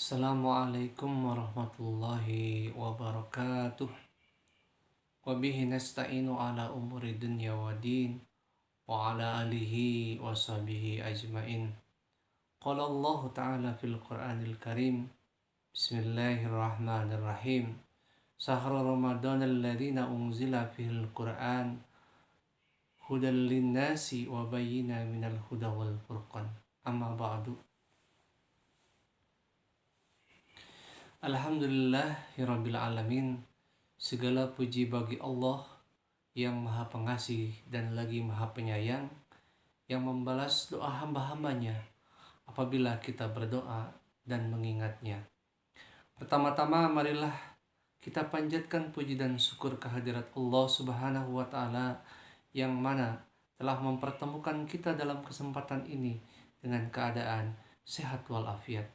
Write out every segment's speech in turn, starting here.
Assalamualaikum warahmatullahi wabarakatuh. Wabihi nasta'inu ala umuri dunya wa din wa ala alihi wa sahbihi ajmain. Qala Allah Ta'ala fil Qur'anil Karim. Bismillahirrahmanirrahim. Sahra Ramadan alladhina unzila fihil Qur'an hudan linnasi wa bayyina minal huda wal furqan. Amma ba'du. Alhamdulillahirabbil alamin. Segala puji bagi Allah yang Maha Pengasih dan lagi Maha Penyayang, yang membalas doa hamba-hambanya apabila kita berdoa dan mengingatnya. Pertama-tama marilah kita panjatkan puji dan syukur kehadirat Allah Subhanahu wa Ta'ala yang mana telah mempertemukan kita dalam kesempatan ini dengan keadaan sehat walafiat.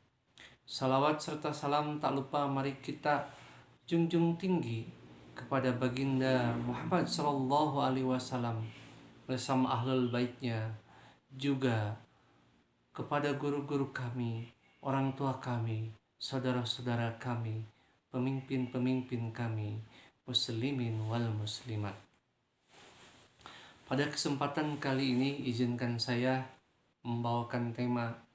Salawat serta salam tak lupa mari kita junjung tinggi kepada baginda Muhammad Sallallahu Alaihi Wasallam bersama ahlul baitnya, juga kepada guru-guru kami, orang tua kami, saudara-saudara kami, pemimpin-pemimpin kami, muslimin wal muslimat. Pada kesempatan kali ini izinkan saya membawakan tema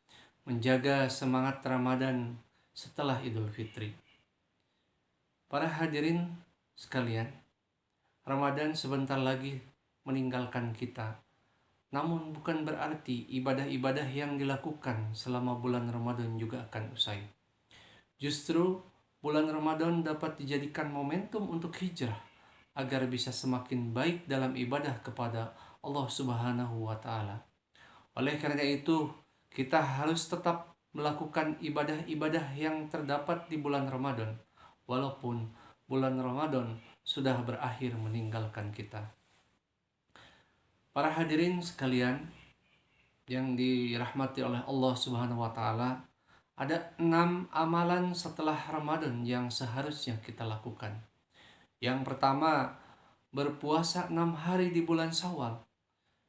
menjaga semangat Ramadan setelah Idul Fitri. Para hadirin sekalian, Ramadan sebentar lagi meninggalkan kita. Namun bukan berarti ibadah-ibadah yang dilakukan selama bulan Ramadan juga akan usai. Justru bulan Ramadan dapat dijadikan momentum untuk hijrah agar bisa semakin baik dalam ibadah kepada Allah Subhanahu wa Ta'ala. Oleh karena itu, kita harus tetap melakukan ibadah-ibadah yang terdapat di bulan Ramadan, walaupun bulan Ramadan sudah berakhir meninggalkan kita. Para hadirin sekalian yang dirahmati oleh Allah Subhanahu wa Ta'ala, ada 6 amalan setelah Ramadan yang seharusnya kita lakukan. Yang pertama, berpuasa 6 hari di bulan Syawal.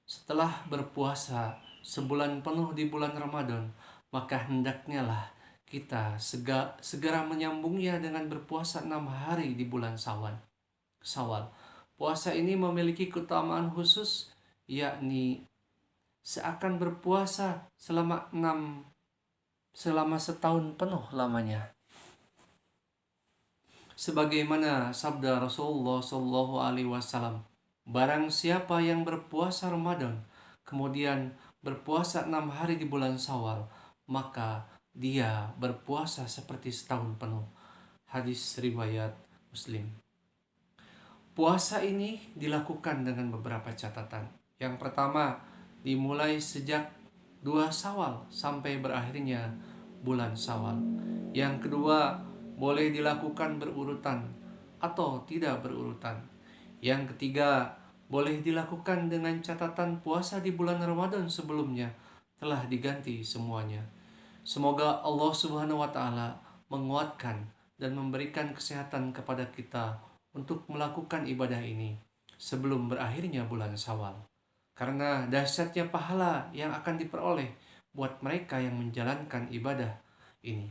Setelah berpuasa sebulan penuh di bulan Ramadan, maka hendaknya lah kita segera menyambungnya dengan berpuasa 6 hari di bulan Syawal. Puasa ini memiliki keutamaan khusus, yakni seakan berpuasa selama setahun penuh lamanya. Sebagaimana sabda Rasulullah Shallallahu Alaihi Wasallam, barang siapa yang berpuasa Ramadan kemudian berpuasa 6 hari di bulan Syawal, maka dia berpuasa seperti setahun penuh. Hadis riwayat Muslim. Puasa ini dilakukan dengan beberapa catatan. Yang pertama, dimulai sejak 2 Syawal sampai berakhirnya bulan Syawal. Yang kedua, boleh dilakukan berurutan atau tidak berurutan. Yang ketiga, boleh dilakukan dengan catatan puasa di bulan Ramadan sebelumnya telah diganti semuanya. Semoga Allah Subhanahu wa Ta'ala menguatkan dan memberikan kesehatan kepada kita untuk melakukan ibadah ini sebelum berakhirnya bulan Syawal. Karena dahsyatnya pahala yang akan diperoleh buat mereka yang menjalankan ibadah ini.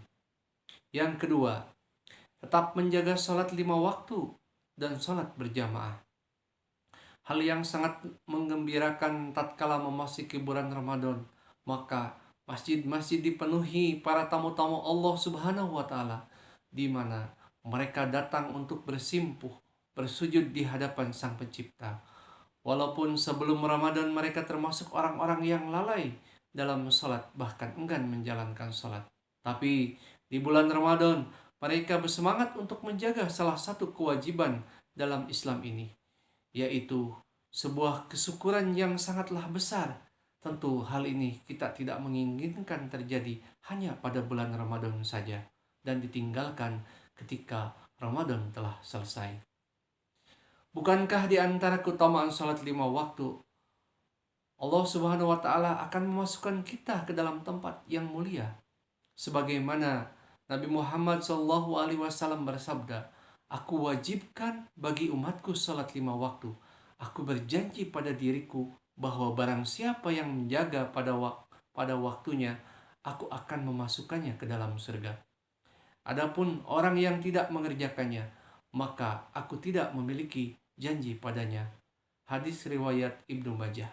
Yang kedua, tetap menjaga sholat 5 waktu dan sholat berjamaah. Hal yang sangat menggembirakan tatkala memasuki bulan Ramadan, maka masjid-masjid dipenuhi para tamu-tamu Allah Subhanahu wa Ta'ala, di mana mereka datang untuk bersimpuh, bersujud di hadapan Sang Pencipta. Walaupun sebelum Ramadan mereka termasuk orang-orang yang lalai dalam sholat, bahkan enggan menjalankan sholat. Tapi di bulan Ramadan mereka bersemangat untuk menjaga salah satu kewajiban dalam Islam ini, yaitu sebuah kesyukuran yang sangatlah besar. Tentu hal ini kita tidak menginginkan terjadi hanya pada bulan Ramadan saja dan ditinggalkan ketika Ramadan telah selesai. Bukankah di antara keutamaan salat 5 waktu, Allah Subhanahu wa Ta'ala akan memasukkan kita ke dalam tempat yang mulia? Sebagaimana Nabi Muhammad SAW bersabda, "Aku wajibkan bagi umatku salat 5 waktu. Aku berjanji pada diriku bahwa barang siapa yang menjaga pada waktunya, aku akan memasukkannya ke dalam surga." Adapun orang yang tidak mengerjakannya, maka aku tidak memiliki janji padanya. Hadis riwayat Ibnu Majah.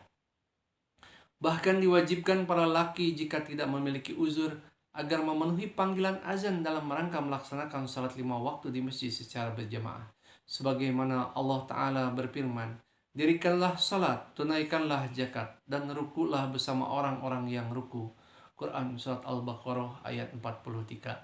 Bahkan diwajibkan para laki jika tidak memiliki uzur agar memenuhi panggilan azan dalam rangka melaksanakan salat 5 waktu di masjid secara berjamaah. Sebagaimana Allah Ta'ala berfirman, dirikanlah salat, tunaikanlah zakat, dan rukulah bersama orang-orang yang ruku. Quran Surat Al-Baqarah ayat 43.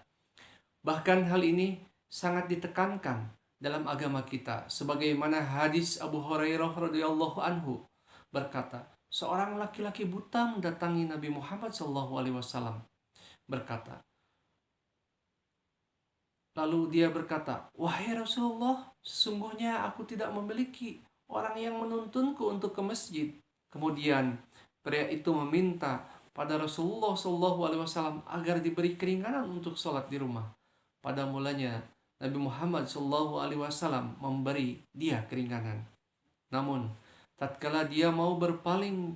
Bahkan hal ini sangat ditekankan dalam agama kita, sebagaimana hadis Abu Hurairah radhiyallahu anhu berkata, seorang laki-laki buta mendatangi Nabi Muhammad SAW berkata, lalu dia berkata, wahai Rasulullah, sesungguhnya aku tidak memiliki orang yang menuntunku untuk ke masjid. Kemudian pria itu meminta pada Rasulullah SAW agar diberi keringanan untuk sholat di rumah. Pada mulanya Nabi Muhammad SAW memberi dia keringanan. Namun tatkala dia mau berpaling,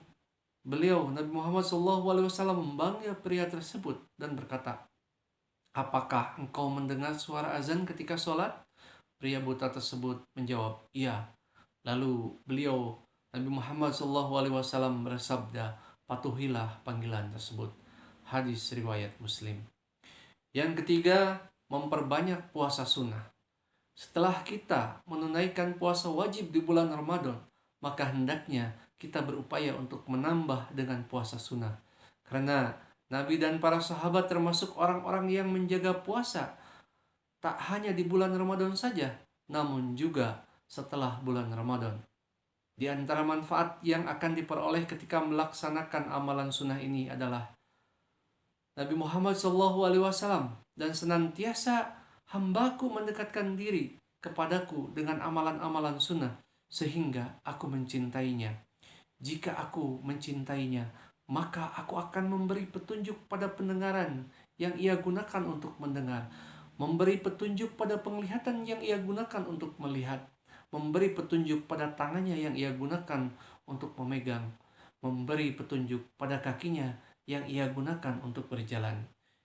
Nabi Muhammad SAW memanggil pria tersebut dan berkata, apakah engkau mendengar suara azan ketika sholat? Pria buta tersebut menjawab, iya. Lalu Nabi Muhammad SAW bersabda, patuhilah panggilan tersebut. Hadis riwayat Muslim. Yang ketiga, memperbanyak puasa sunnah. Setelah kita menunaikan puasa wajib di bulan Ramadan, maka hendaknya kita berupaya untuk menambah dengan puasa sunnah. Karena Nabi dan para sahabat termasuk orang-orang yang menjaga puasa tak hanya di bulan Ramadan saja, namun juga setelah bulan Ramadan. Di antara manfaat yang akan diperoleh ketika melaksanakan amalan sunnah ini adalah Nabi Muhammad SAW dan senantiasa hambaku mendekatkan diri kepadaku dengan amalan-amalan sunnah sehingga aku mencintainya. Jika aku mencintainya, maka aku akan memberi petunjuk pada pendengaran yang ia gunakan untuk mendengar, memberi petunjuk pada penglihatan yang ia gunakan untuk melihat, memberi petunjuk pada tangannya yang ia gunakan untuk memegang, memberi petunjuk pada kakinya yang ia gunakan untuk berjalan.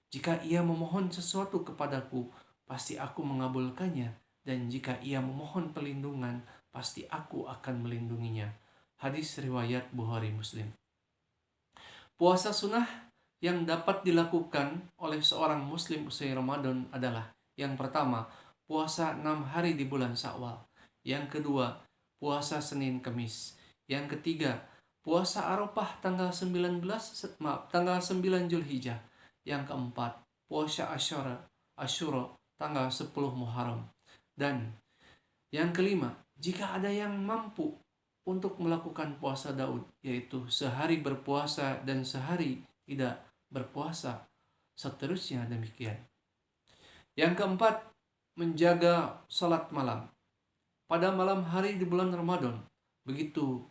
Jika ia memohon sesuatu kepadaku, pasti aku mengabulkannya, dan jika ia memohon perlindungan, pasti aku akan melindunginya. Hadis riwayat Bukhari Muslim. Puasa sunnah yang dapat dilakukan oleh seorang muslim usai Ramadan adalah, yang pertama, puasa 6 hari di bulan Syawal. Yang kedua, puasa Senin Kemis. Yang ketiga, puasa Arafah tanggal 9 Zulhijjah. Yang keempat, puasa Asyura tanggal 10 Muharram. Dan yang kelima, jika ada yang mampu untuk melakukan puasa Daud, yaitu sehari berpuasa dan sehari tidak berpuasa, seterusnya demikian. Yang keempat, menjaga salat malam. Pada malam hari di bulan Ramadan, begitu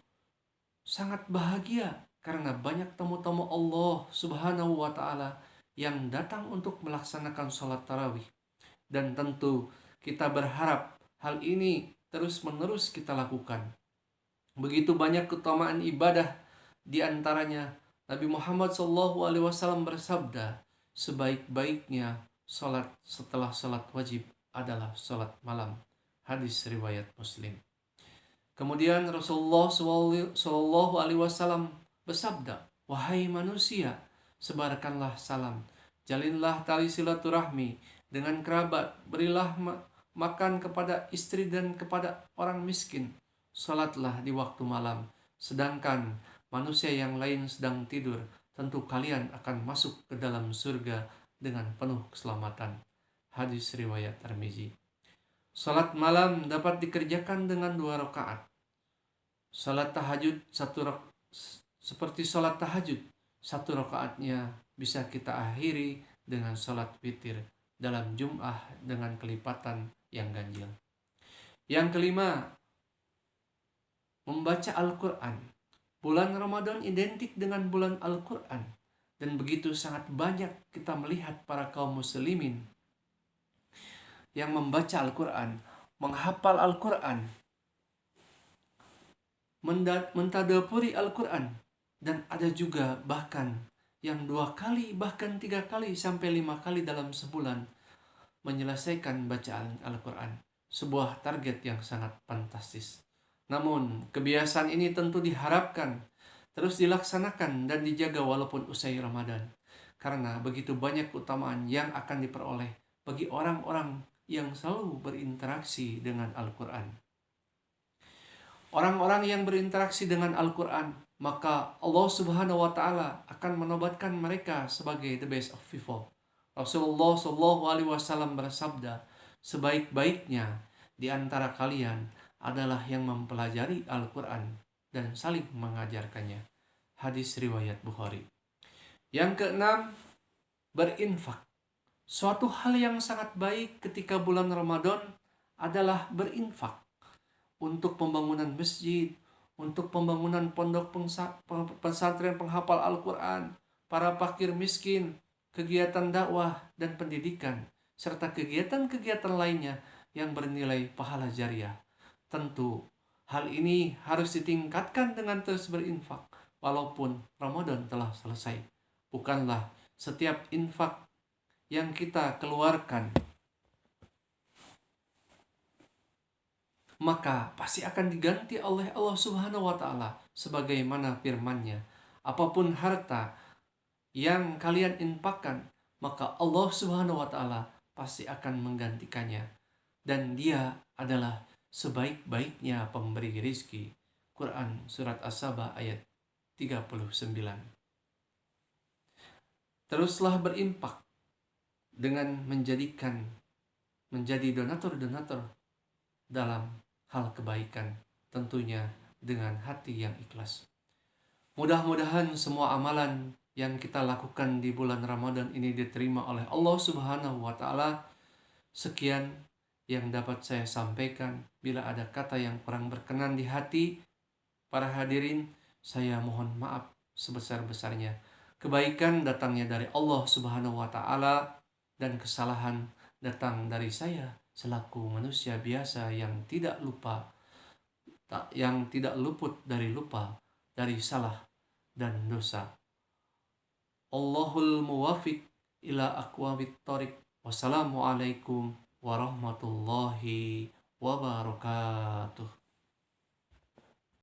sangat bahagia karena banyak tamu-tamu Allah Subhanahu wa Ta'ala yang datang untuk melaksanakan sholat tarawih. Dan tentu kita berharap hal ini terus-menerus kita lakukan. Begitu banyak keutamaan ibadah, di antaranya Nabi Muhammad SAW bersabda, sebaik-baiknya sholat setelah sholat wajib adalah sholat malam. Hadis riwayat Muslim. Kemudian Rasulullah SAW bersabda, wahai manusia, sebarkanlah salam, jalinlah tali silaturahmi dengan kerabat, berilah makan kepada istri dan kepada orang miskin, salatlah di waktu malam, sedangkan manusia yang lain sedang tidur, tentu kalian akan masuk ke dalam surga dengan penuh keselamatan. Hadis riwayat Tirmizi. Salat malam dapat dikerjakan dengan 2 rakaat. Salat tahajud seperti salat tahajud, 1 rakaatnya bisa kita akhiri dengan salat witir dalam jum'ah dengan kelipatan yang ganjil. Yang kelima, membaca Al-Quran. Bulan Ramadan identik dengan bulan Al-Quran, dan begitu sangat banyak kita melihat para kaum muslimin yang membaca Al-Quran, menghafal Al-Quran, mentadaburi Al-Quran, dan ada juga bahkan yang 2 kali, bahkan 3 kali sampai 5 kali dalam sebulan menyelesaikan bacaan Al-Quran. Sebuah target yang sangat fantastis. Namun, kebiasaan ini tentu diharapkan terus dilaksanakan dan dijaga walaupun usai Ramadan. Karena begitu banyak keutamaan yang akan diperoleh bagi orang-orang yang selalu berinteraksi dengan Al-Quran. Orang-orang yang berinteraksi dengan Al-Quran, maka Allah Subhanahu wa Ta'ala akan menobatkan mereka sebagai the best of people. Rasulullah SAW bersabda, sebaik-baiknya di antara kalian adalah yang mempelajari Al-Quran dan saling mengajarkannya. Hadis riwayat Bukhari. Yang keenam, berinfak. Suatu hal yang sangat baik ketika bulan Ramadan adalah berinfak untuk pembangunan masjid, untuk pembangunan pondok pesantren penghafal Al-Quran, para fakir miskin, kegiatan dakwah dan pendidikan, serta kegiatan-kegiatan lainnya yang bernilai pahala jariah. Tentu, hal ini harus ditingkatkan dengan terus berinfak, walaupun Ramadan telah selesai. Bukanlah setiap infak yang kita keluarkan maka pasti akan diganti oleh Allah Subhanahu wa Ta'ala, sebagaimana firman-Nya, apapun harta yang kalian infakkan, maka Allah Subhanahu wa Ta'ala pasti akan menggantikannya, dan Dia adalah sebaik-baiknya pemberi rizki. Quran surat As-Saba ayat 39. Teruslah berinfak dengan menjadi donatur-donatur dalam hal kebaikan, tentunya dengan hati yang ikhlas. Mudah-mudahan semua amalan yang kita lakukan di bulan Ramadan ini diterima oleh Allah Subhanahu wa Ta'ala. Sekian yang dapat saya sampaikan. Bila ada kata yang kurang berkenan di hati para hadirin, saya mohon maaf sebesar-besarnya. Kebaikan datangnya dari Allah Subhanahu wa Ta'ala, dan kesalahan datang dari saya selaku manusia biasa yang tidak luput dari lupa, dari salah dan dosa. Allahul muwafiq ila aqwamit thoriq. Wassalamualaikum warahmatullahi wabarakatuh.